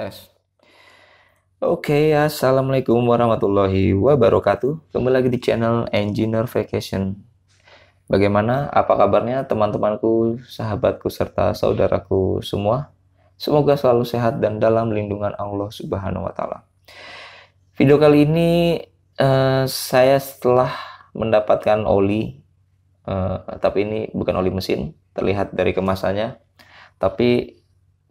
Tes. Oke, assalamualaikum warahmatullahi wabarakatuh. Kembali lagi di channel Engineer Vacation. Bagaimana? Apa kabarnya teman-temanku, sahabatku, serta saudaraku semua? Semoga selalu sehat dan dalam lindungan Allah Subhanahu wa Ta'ala. Video kali ini saya setelah mendapatkan oli, tapi ini bukan oli mesin, terlihat dari kemasannya. Tapi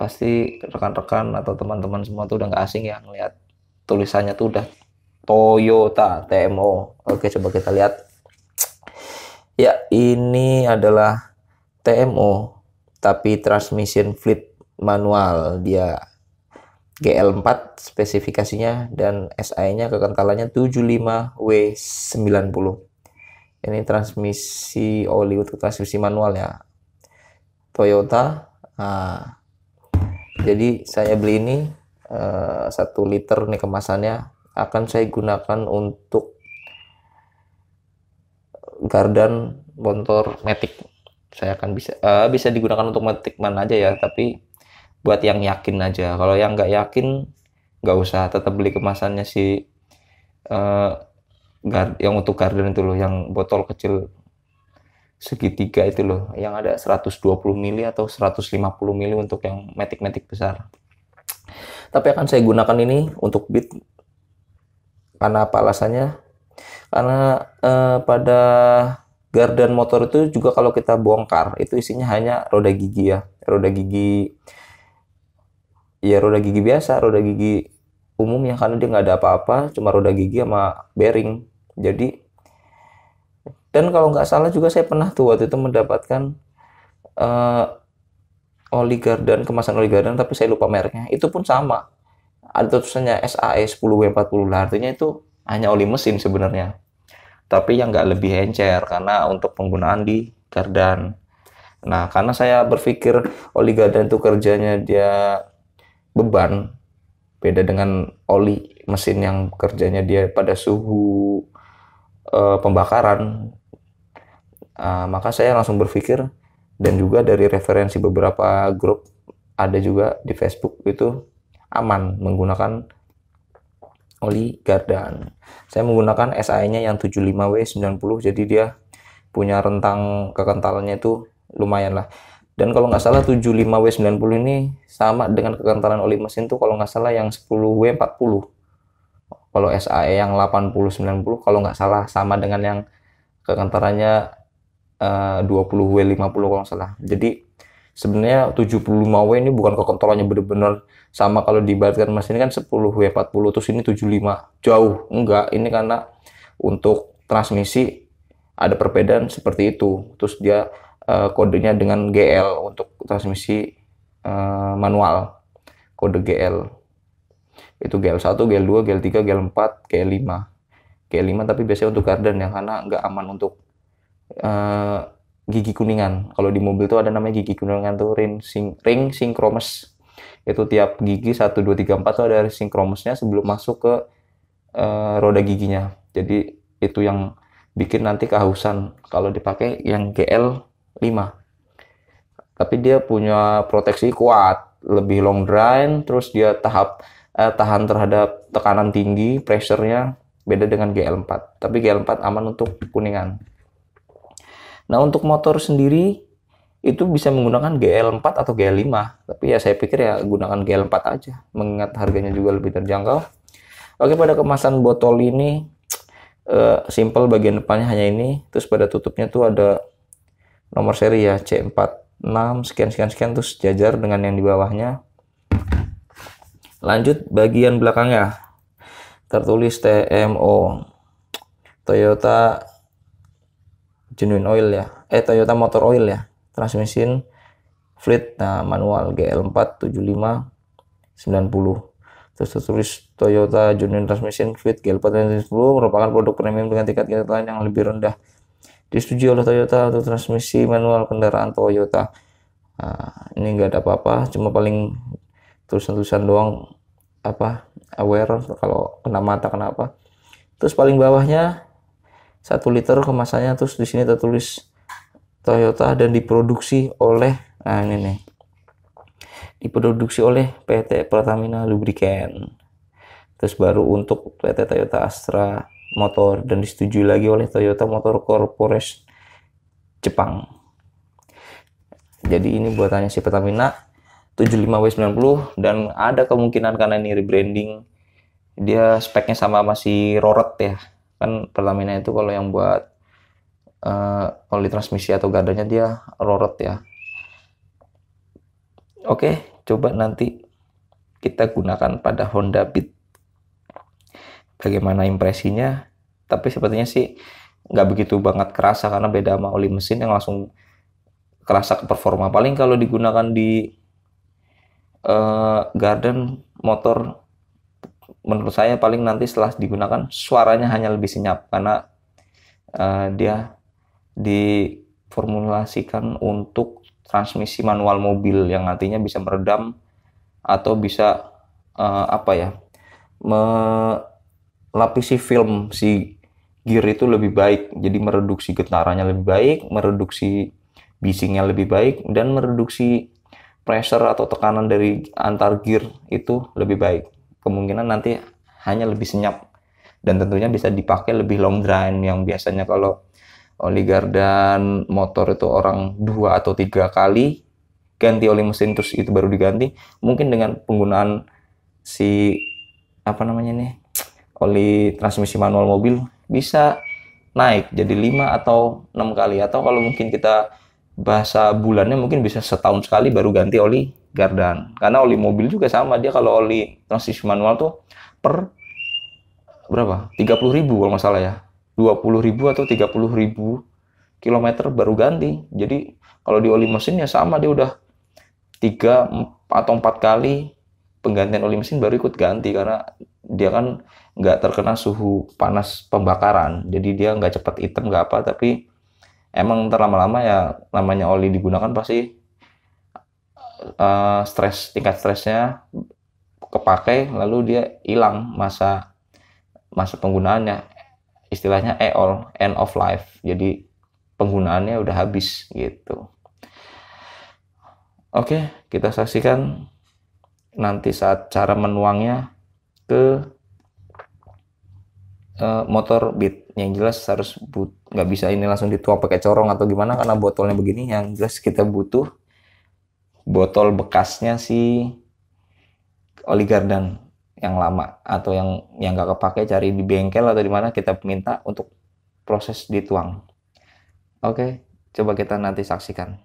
pasti rekan-rekan atau teman-teman semua tuh udah nggak asing ya ngeliat tulisannya tuh udah Toyota TMO. Oke, coba kita lihat. Ya, ini adalah TMO tapi transmission fleet manual. Dia GL4 spesifikasinya dan SI-nya kekentalannya 75W90. Ini transmisi oli untuk transmisi manual ya. Toyota. Nah, jadi saya beli ini 1 liter nih kemasannya, akan saya gunakan untuk gardan motor Matic. Saya akan bisa digunakan untuk Matic mana aja ya, tapi buat yang yakin aja. Kalau yang nggak yakin nggak usah, tetap beli kemasannya si yang untuk gardan itu loh, yang botol kecil segitiga itu loh, yang ada 120 mili atau 150 mili untuk yang Matic besar. Tapi akan saya gunakan ini untuk beat. Karena apa alasannya? Karena pada gardan motor itu juga kalau kita bongkar itu isinya hanya roda gigi ya, roda gigi biasa, roda gigi umum ya, karena dia nggak ada apa-apa, cuma roda gigi sama bearing. Jadi, dan kalau nggak salah juga saya pernah tuh waktu itu mendapatkan oli gardan, kemasan oli gardan, tapi saya lupa mereknya. Itu pun sama, ada tulisannya SAE 10W40 lah, artinya itu hanya oli mesin sebenarnya, tapi yang nggak lebih encer karena untuk penggunaan di gardan. Nah, karena saya berpikir oli gardan itu kerjanya dia beban, beda dengan oli mesin yang kerjanya dia pada suhu pembakaran. Maka saya langsung berpikir, dan juga dari referensi beberapa grup ada juga di Facebook, itu aman menggunakan oli gardan. Saya menggunakan SI-nya yang 75W90, jadi dia punya rentang kekentalannya itu lumayan lah. Dan kalau nggak salah 75W90 ini sama dengan kekentalan oli mesin tuh kalau nggak salah yang 10W40. Kalau SAE yang 8090 kalau nggak salah sama dengan yang kekentalannya 20W50 kalau nggak salah. Jadi sebenarnya 75W ini bukan kekentalannya benar-benar sama kalau diibaratkan mesin kan 10W40 terus ini 75. Jauh, enggak. Ini karena untuk transmisi ada perbedaan seperti itu. Terus dia kodenya dengan GL untuk transmisi manual. Kode GL. Itu GL1, GL2, GL3, GL4, GL5. GL5 tapi biasanya untuk gardan ya, karena nggak aman untuk gigi kuningan. Kalau di mobil tuh ada namanya gigi kuningan tuh ring synchronous. Itu tiap gigi 1, 2, 3, 4 tuh ada synchronousnya sebelum masuk ke roda giginya. Jadi itu yang bikin nanti kehausan kalau dipakai yang GL5. Tapi dia punya proteksi kuat, lebih long drain, terus dia tahan terhadap tekanan tinggi, pressure-nya beda dengan GL4. Tapi GL4 aman untuk kuningan. Nah, untuk motor sendiri itu bisa menggunakan GL4 atau GL5, tapi ya saya pikir ya gunakan GL4 aja, mengingat harganya juga lebih terjangkau. Oke, pada kemasan botol ini simple, bagian depannya hanya ini, terus pada tutupnya tuh ada nomor seri ya, C46 sekian terus sejajar dengan yang di bawahnya. Lanjut bagian belakangnya, tertulis TMO, Toyota Genuine Oil ya, Toyota Motor Oil ya, transmission fleet, nah manual GL4 7590. Terus tertulis Toyota Genuine Transmission Fleet GL4 10 merupakan produk premium dengan tingkat keterangan yang lebih rendah. Disetujui oleh Toyota untuk transmisi manual kendaraan Toyota. Nah, ini nggak ada apa-apa, cuma paling tulisan-tulisan doang, aware kalau kena mata kenapa. Terus paling bawahnya 1 liter kemasannya, terus di sini tertulis Toyota dan diproduksi oleh, nah ini nih, diproduksi oleh PT Pertamina Lubricant. Terus baru untuk PT Toyota Astra Motor dan disetujui lagi oleh Toyota Motor Corporation Jepang. Jadi ini buatannya si Pertamina 75W90 dan ada kemungkinan karena ini rebranding dia speknya sama masih Roret ya. Kan Pertamina itu kalau yang buat oli transmisi atau gardanya dia Roret ya. Oke, coba nanti kita gunakan pada Honda Beat. Bagaimana impresinya? Tapi sepertinya sih nggak begitu banget kerasa karena beda sama oli mesin yang langsung kerasa ke performa. Paling kalau digunakan di garden motor, menurut saya paling nanti setelah digunakan suaranya hanya lebih senyap karena dia diformulasikan untuk transmisi manual mobil yang nantinya bisa meredam atau bisa melapisi film si gear itu lebih baik, jadi mereduksi getarannya lebih baik, mereduksi bisingnya lebih baik, dan mereduksi pressure atau tekanan dari antar gear itu lebih baik. Kemungkinan nanti hanya lebih senyap dan tentunya bisa dipakai lebih long drain yang biasanya kalau oli gardan motor itu orang 2 atau 3 kali ganti oli mesin terus itu baru diganti. Mungkin dengan penggunaan si oli transmisi manual mobil bisa naik jadi 5 atau 6 kali, atau kalau mungkin kita bahasa bulannya mungkin bisa setahun sekali baru ganti oli gardan. Karena oli mobil juga sama, dia kalau oli transmisi manual tuh per berapa? 30.000 kalau nggak salah ya. 20.000 atau 30.000 kilometer baru ganti. Jadi kalau di oli mesin ya sama, dia udah 3 atau 4 kali penggantian oli mesin baru ikut ganti karena dia kan nggak terkena suhu panas pembakaran, jadi dia nggak cepat hitam nggak apa, tapi emang terlama-lama ya namanya oli digunakan pasti tingkat stresnya kepakai lalu dia hilang masa penggunaannya, istilahnya end of life, jadi penggunaannya udah habis gitu. Oke, kita saksikan nanti saat cara menuangnya ke motor Beat. Yang jelas harus nggak bisa ini langsung dituang pakai corong atau gimana karena botolnya begini. Yang jelas kita butuh botol bekasnya si oli gardan yang lama atau yang nggak kepake, cari di bengkel atau di mana kita minta untuk proses dituang. Oke, coba kita nanti saksikan.